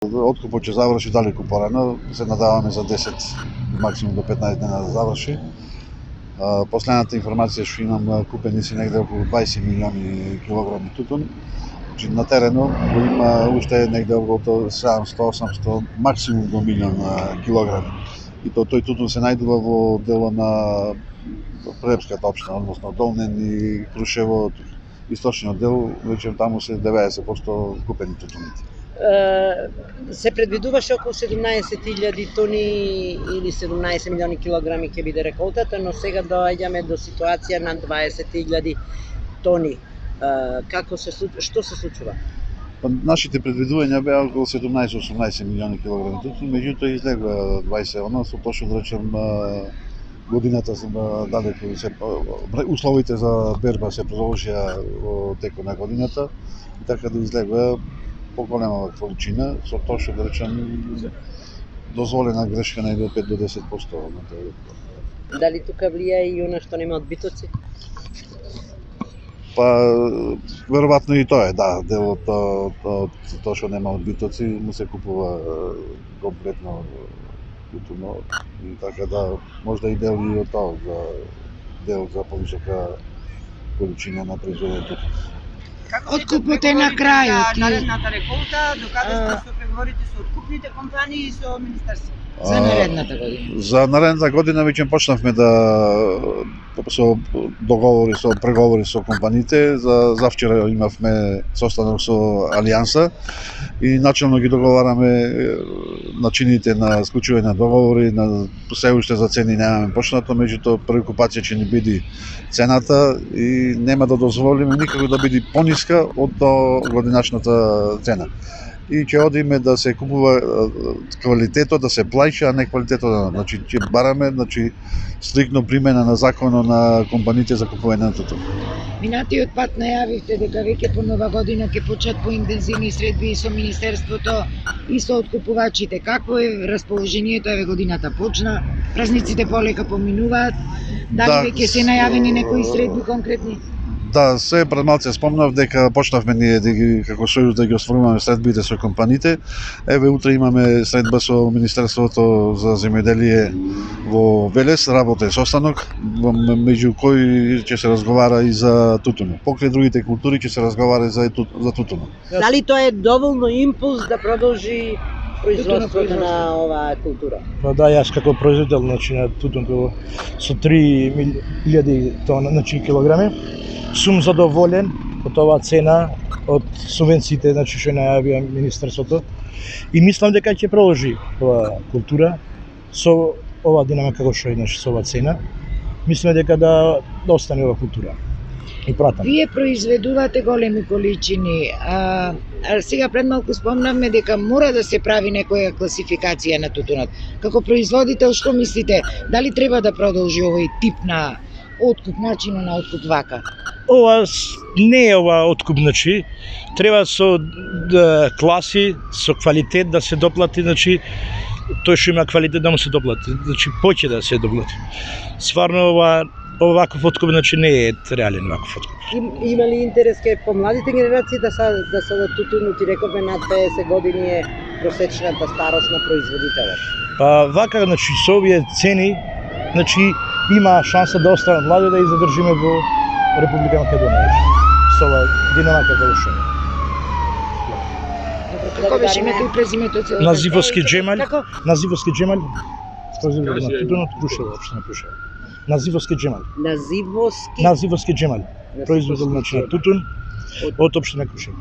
Откупот ќе заврши далеку порано, се надаваме за 10, максимум до 15 дена да заврши. Последната информација што имам, купени се негде околу 20 милиони килограми тутун. На терену го има уште негде околу 700-800, максимум до милион килограми. И тој тутун се најдува во дело на Прелепската општина, односно Долнен и Крушево, источниот дел, веќе таму се 90% купени тутуните. Се предвидуваше околу 17.000 тони или 17 милиони килограми ќе биде реколтата, но сега доаѓаме до ситуација на 20.000 тони. Што се случува? Нашите предвидувања беа околу 17-18 милиони килограми тутун, меѓутоа излегува 20, односно точно да речем годината далеку условите за берба се продолжија во текот на годината, и така да излегува поголема количина, со точно да речем дозволена грешка на 5 до 10%. Дали тука влијае и она што нема одбитоци? Па веројатно и тоа е, да, дел од тоа што нема одбитоци му се купува комплетно тутуно, и така да можда и дел и од тоа за повисока количина на произведен тутун. Откупот е на крајот. Наредната реколта, докаде сте со преговорите со откупните компании и со министерството? За наредната година. За наредната година веќе почнавме со договори, со преговори со компаниите. За вчера имавме состанок со Алијанса и начелно ги договараме начините на склучување на договори. Се уште за цени немаме почнато, меѓутоа преокупација ќе ни биде цената и нема да дозволиме никако да биде пониска од годиначната цена. И ќе одиме да се купува квалитетот, да се плаќа, а не квалитетот. Значи ќе бараме стрикно примена на законот на компаниите за купување на тутун. Минатиот пат најавивте дека веќе по нова година ќе почнат поинтензивни средби и со министерството и со откупувачите. Какво е расположението? Еве годината почна, празниците полека поминуваат. Дали веќе се најавени некои средби конкретни? Да, се пред малце спомнав дека почнавме ние како сојуз да ги остваруваме средбите со компаниите. Еве утре имаме средба со Министерството за земјоделие во Велес, работен состанок, меѓу кои ќе се разговара и за тутуно. Покрај другите култури ќе се разговара и за тутуно. Дали тоа е доволно импулс да продолжи производството на оваа култура? Па да, јас како производител на тутун со 3.000 тона, килограми, сум задоволен од оваа цена, од субвенциите што најавија министерството, и мислам дека ќе продолжи оваа култура со оваа динамика како што е со оваа цена. Мислам дека да остане оваа култура. И пратам. Вие произведувате големи количини, а сега пред малку спомнавме дека мора да се прави некоја класификација на тутунот. Како производител, што мислите, дали треба да продолжи овој тип на откуп, начинот на откуп вака? Ова не е откуп, треба со класи, со квалитет да се доплати, тој што има квалитет да му се доплати, поќе да се доплати. Стварно оваков откуп не е реален ваков откуп. Има ли интерес кај помладите генерации да садат тутун? Ти рековме над 50 години е просечната старост на производителот. Па вака, со овие цени, има шанса да останат млади да и задржиме во Република Македонија. Со ова динамика како што е. Како беше името и презимето? Називовски Джемал. Називовски Джемал. Производител на тутунот, Крушево, општина Крушево. Називовски Джемал. Називовски Джемал. Производител на тутун од општина Крушево.